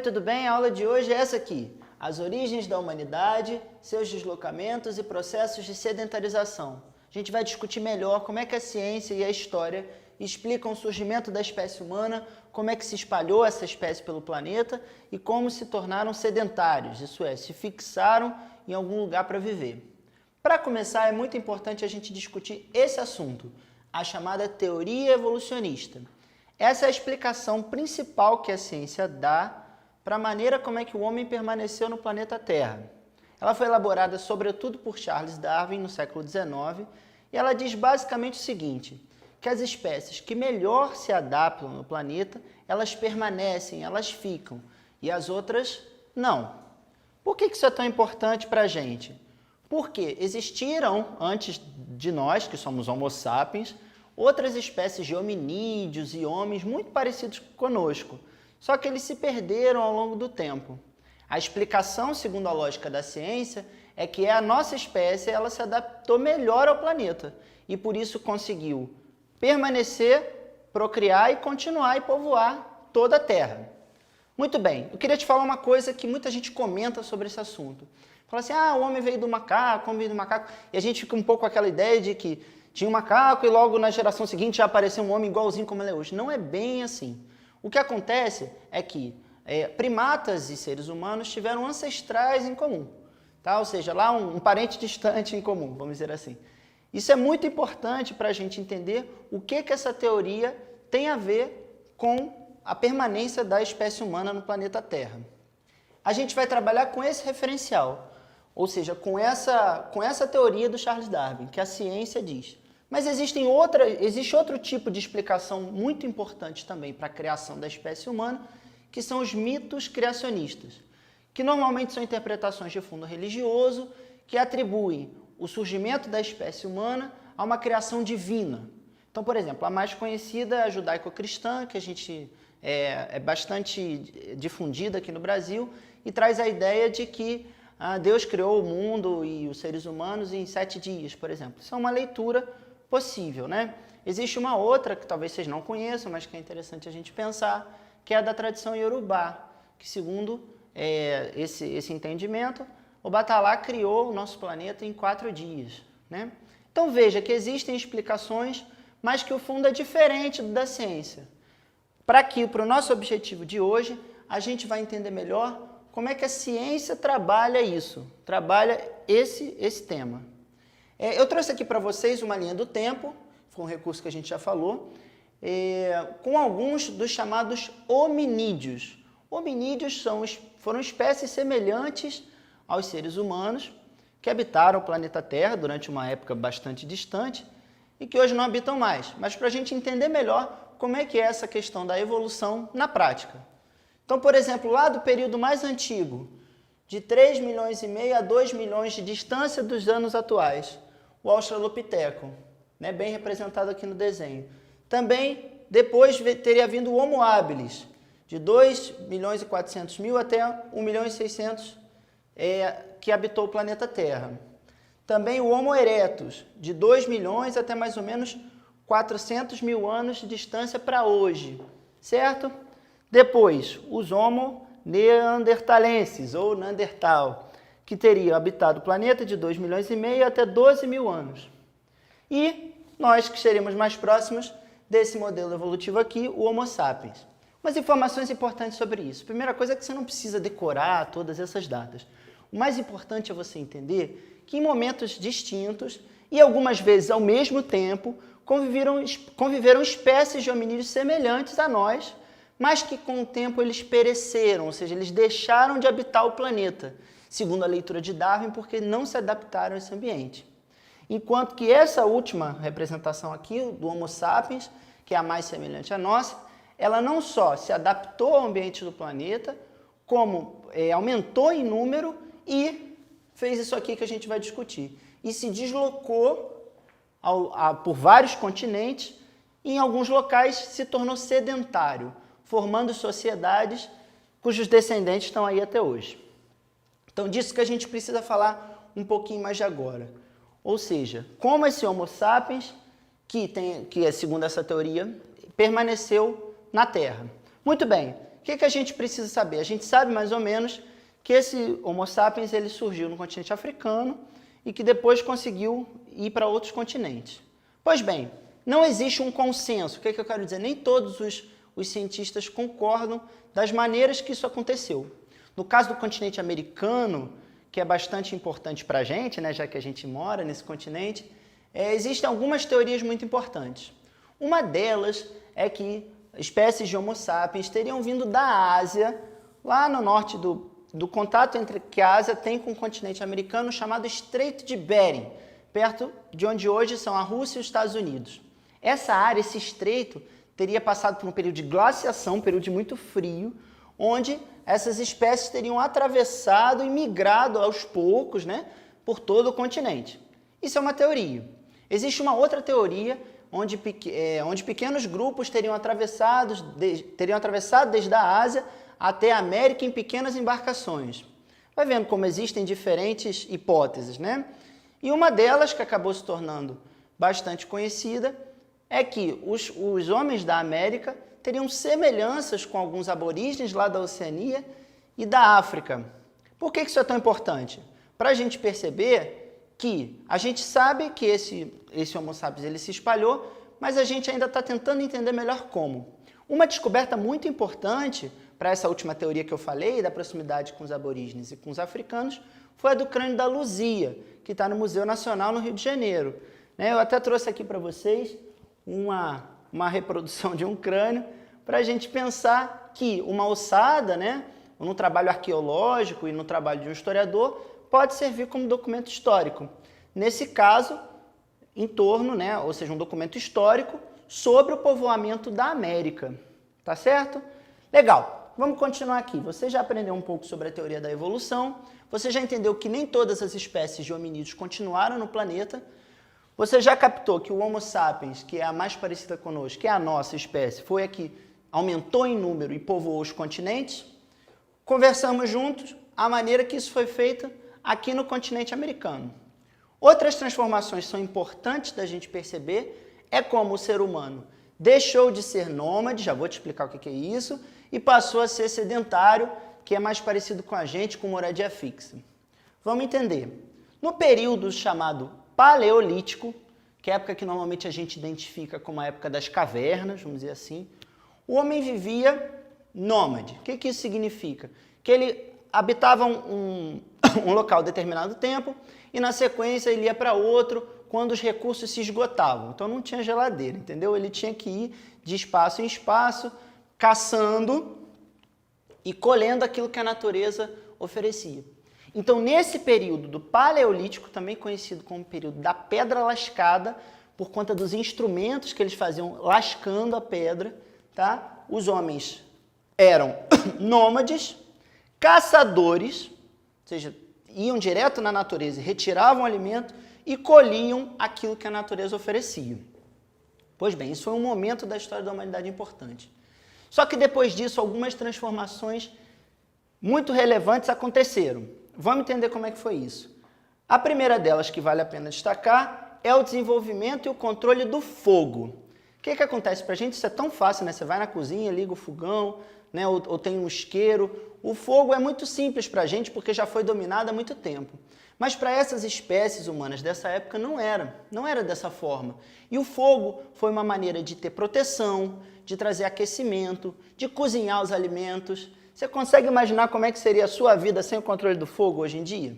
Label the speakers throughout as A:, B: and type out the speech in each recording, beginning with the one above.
A: tudo bem? A aula de hoje é essa aqui. As origens da humanidade, seus deslocamentos e processos de sedentarização. A gente vai discutir melhor como é que a ciência e a história explicam o surgimento da espécie humana, como é que se espalhou essa espécie pelo planeta e como se tornaram sedentários, isso é, se fixaram em algum lugar para viver. Para começar, é muito importante a gente discutir esse assunto, a chamada teoria evolucionista. Essa é a explicação principal que a ciência dá para a maneira como é que o homem permaneceu no planeta Terra. Ela foi elaborada sobretudo por Charles Darwin no século XIX e ela diz basicamente o seguinte, que as espécies que melhor se adaptam no planeta, elas permanecem, elas ficam, e as outras não. Por que isso é tão importante para a gente? Porque existiram, antes de nós, que somos Homo sapiens, outras espécies de hominídeos e homens muito parecidos conosco, só que eles se perderam ao longo do tempo. A explicação, segundo a lógica da ciência, é que a nossa espécie ela se adaptou melhor ao planeta e por isso conseguiu permanecer, procriar e continuar e povoar toda a Terra. Muito bem, eu queria te falar uma coisa que muita gente comenta sobre esse assunto. Fala assim, o homem veio do macaco, o homem veio do macaco, e a gente fica um pouco com aquela ideia de que tinha um macaco e logo na geração seguinte já apareceu um homem igualzinho como ele é hoje. Não é bem assim. O que acontece é que primatas e seres humanos tiveram ancestrais em comum, tá? Ou seja, lá um parente distante em comum, vamos dizer assim. Isso é muito importante para a gente entender o que essa teoria tem a ver com a permanência da espécie humana no planeta Terra. A gente vai trabalhar com esse referencial, ou seja, com essa teoria do Charles Darwin, que a ciência diz. Mas existe outro tipo de explicação muito importante também para a criação da espécie humana, que são os mitos criacionistas, que normalmente são interpretações de fundo religioso, que atribuem o surgimento da espécie humana a uma criação divina. Então, por exemplo, a mais conhecida é a judaico-cristã, que a gente é bastante difundida aqui no Brasil, e traz a ideia de que Deus criou o mundo e os seres humanos em 7 dias, por exemplo. Isso é uma leitura possível, né? Existe uma outra que talvez vocês não conheçam, mas que é interessante a gente pensar, que é a da tradição Iorubá, que segundo esse entendimento, o Batalá criou o nosso planeta em 4 dias, né? Então veja que existem explicações, mas que o fundo é diferente do da ciência. Para o nosso objetivo de hoje, a gente vai entender melhor como é que a ciência trabalha isso, trabalha esse tema. Eu trouxe aqui para vocês uma linha do tempo, foi um recurso que a gente já falou, com alguns dos chamados hominídeos. Hominídeos foram espécies semelhantes aos seres humanos que habitaram o planeta Terra durante uma época bastante distante e que hoje não habitam mais. Mas para a gente entender melhor como é que é essa questão da evolução na prática. Então, por exemplo, lá do período mais antigo, de 3,5 milhões a 2 milhões de distância dos anos atuais, o Australopiteco, né, bem representado aqui no desenho. Também, depois teria vindo o Homo habilis, de 2,4 milhões até 1,6 milhões que habitou o planeta Terra. Também o Homo erectus, de 2 milhões até mais ou menos 400 mil anos de distância para hoje, certo? Depois, os Homo neanderthalenses, ou Neandertal, que teriam habitado o planeta de 2,5 milhões até 12 mil anos. E nós que seríamos mais próximos desse modelo evolutivo aqui, o Homo sapiens. Umas informações importantes sobre isso. A primeira coisa é que você não precisa decorar todas essas datas. O mais importante é você entender que em momentos distintos e algumas vezes ao mesmo tempo conviveram espécies de hominídeos semelhantes a nós, mas que com o tempo eles pereceram, ou seja, eles deixaram de habitar o planeta, segundo a leitura de Darwin, porque não se adaptaram a esse ambiente. Enquanto que essa última representação aqui, do Homo sapiens, que é a mais semelhante à nossa, ela não só se adaptou ao ambiente do planeta, como aumentou em número e fez isso aqui que a gente vai discutir. E se deslocou por vários continentes e em alguns locais se tornou sedentário, formando sociedades cujos descendentes estão aí até hoje. Então, disso que a gente precisa falar um pouquinho mais de agora. Ou seja, como esse Homo sapiens, que é segundo essa teoria, permaneceu na Terra. Muito bem, que a gente precisa saber? A gente sabe mais ou menos que esse Homo sapiens ele surgiu no continente africano e que depois conseguiu ir para outros continentes. Pois bem, não existe um consenso. O que eu quero dizer? Nem todos os cientistas concordam das maneiras que isso aconteceu. No caso do continente americano, que é bastante importante para a gente, né, já que a gente mora nesse continente, existem algumas teorias muito importantes. Uma delas é que espécies de Homo sapiens teriam vindo da Ásia, lá no norte do contato que a Ásia tem com o continente americano, chamado Estreito de Bering, perto de onde hoje são a Rússia e os Estados Unidos. Essa área, esse estreito, teria passado por um período de glaciação, um período de muito frio, onde essas espécies teriam atravessado e migrado aos poucos, né, por todo o continente. Isso é uma teoria. Existe uma outra teoria onde pequenos grupos teriam atravessado desde a Ásia até a América em pequenas embarcações. Vai vendo como existem diferentes hipóteses, né? E uma delas, que acabou se tornando bastante conhecida, é que os homens da América teriam semelhanças com alguns aborígenes lá da Oceania e da África. Por que isso é tão importante? Para a gente perceber que a gente sabe que esse Homo sapiens ele se espalhou, mas a gente ainda está tentando entender melhor como. Uma descoberta muito importante para essa última teoria que eu falei, da proximidade com os aborígenes e com os africanos, foi a do crânio da Luzia, que está no Museu Nacional no Rio de Janeiro. Eu até trouxe aqui para vocês uma reprodução de um crânio para a gente pensar que uma ossada, né, no trabalho arqueológico e no trabalho de um historiador, pode servir como documento histórico. Nesse caso, em torno, né, ou seja, um documento histórico sobre o povoamento da América. Tá certo? Legal. Vamos continuar aqui. Você já aprendeu um pouco sobre a teoria da evolução, você já entendeu que nem todas as espécies de hominídeos continuaram no planeta, você já captou que o Homo sapiens, que é a mais parecida conosco, que é a nossa espécie, foi a que aumentou em número e povoou os continentes. Conversamos juntos a maneira que isso foi feito aqui no continente americano. Outras transformações são importantes da gente perceber, é como o ser humano deixou de ser nômade, já vou te explicar o que é isso, e passou a ser sedentário, que é mais parecido com a gente, com moradia fixa. Vamos entender. No período chamado Paleolítico, que é a época que normalmente a gente identifica como a época das cavernas, vamos dizer assim, o homem vivia nômade. O que isso significa? Que ele habitava um local determinado tempo e na sequência ele ia para outro quando os recursos se esgotavam. Então não tinha geladeira, entendeu? Ele tinha que ir de espaço em espaço, caçando e colhendo aquilo que a natureza oferecia. Então, nesse período do Paleolítico, também conhecido como período da pedra lascada, por conta dos instrumentos que eles faziam lascando a pedra, tá? Os homens eram nômades, caçadores, ou seja, iam direto na natureza e retiravam o alimento e colhiam aquilo que a natureza oferecia. Pois bem, isso foi um momento da história da humanidade importante. Só que depois disso, algumas transformações muito relevantes aconteceram. Vamos entender como é que foi isso. A primeira delas, que vale a pena destacar, é o desenvolvimento e o controle do fogo. O que acontece para a gente? Isso é tão fácil, né? Você vai na cozinha, liga o fogão, né? ou tem um isqueiro. O fogo é muito simples para a gente porque já foi dominado há muito tempo. Mas para essas espécies humanas dessa época não era dessa forma. E o fogo foi uma maneira de ter proteção, de trazer aquecimento, de cozinhar os alimentos. Você consegue imaginar como é que seria a sua vida sem o controle do fogo hoje em dia?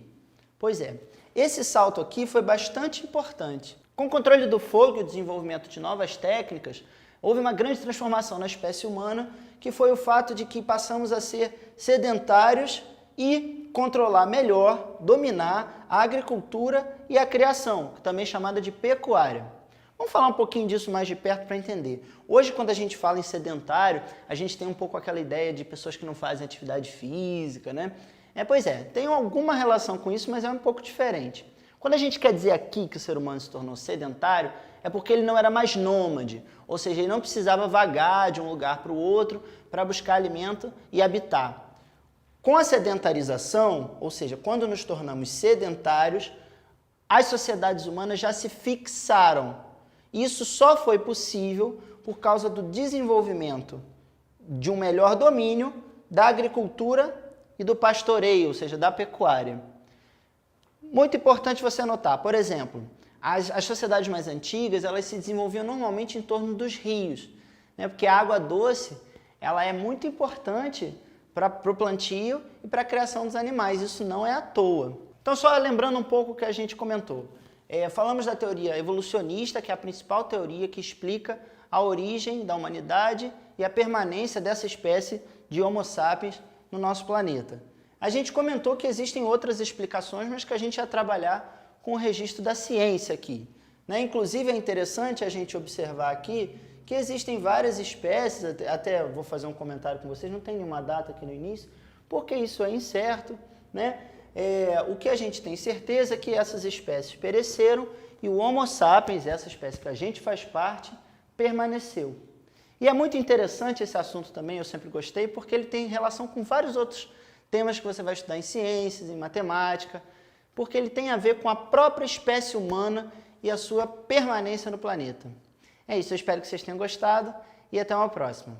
A: Pois é, esse salto aqui foi bastante importante. Com o controle do fogo e o desenvolvimento de novas técnicas, houve uma grande transformação na espécie humana, que foi o fato de que passamos a ser sedentários e controlar melhor, dominar a agricultura e a criação, também chamada de pecuária. Vamos falar um pouquinho disso mais de perto para entender. Hoje, quando a gente fala em sedentário, a gente tem um pouco aquela ideia de pessoas que não fazem atividade física, né? Pois é, tem alguma relação com isso, mas é um pouco diferente. Quando a gente quer dizer aqui que o ser humano se tornou sedentário, é porque ele não era mais nômade, ou seja, ele não precisava vagar de um lugar para o outro para buscar alimento e habitar. Com a sedentarização, ou seja, quando nos tornamos sedentários, as sociedades humanas já se fixaram. Isso só foi possível por causa do desenvolvimento de um melhor domínio da agricultura e do pastoreio, ou seja, da pecuária. Muito importante você notar, por exemplo, as sociedades mais antigas, elas se desenvolviam normalmente em torno dos rios, né? Porque a água doce, ela é muito importante para o plantio e para a criação dos animais, isso não é à toa. Então, só lembrando um pouco o que a gente comentou, falamos da teoria evolucionista, que é a principal teoria que explica a origem da humanidade e a permanência dessa espécie de Homo sapiens no nosso planeta. A gente comentou que existem outras explicações, mas que a gente ia trabalhar com o registro da ciência aqui, né? Inclusive é interessante a gente observar aqui que existem várias espécies, até vou fazer um comentário com vocês, não tem nenhuma data aqui no início, porque isso é incerto, né? O que a gente tem certeza é que essas espécies pereceram e o Homo sapiens, essa espécie que a gente faz parte, permaneceu. E é muito interessante esse assunto também, eu sempre gostei, porque ele tem relação com vários outros temas que você vai estudar em ciências, em matemática, porque ele tem a ver com a própria espécie humana e a sua permanência no planeta. É isso, eu espero que vocês tenham gostado e até uma próxima.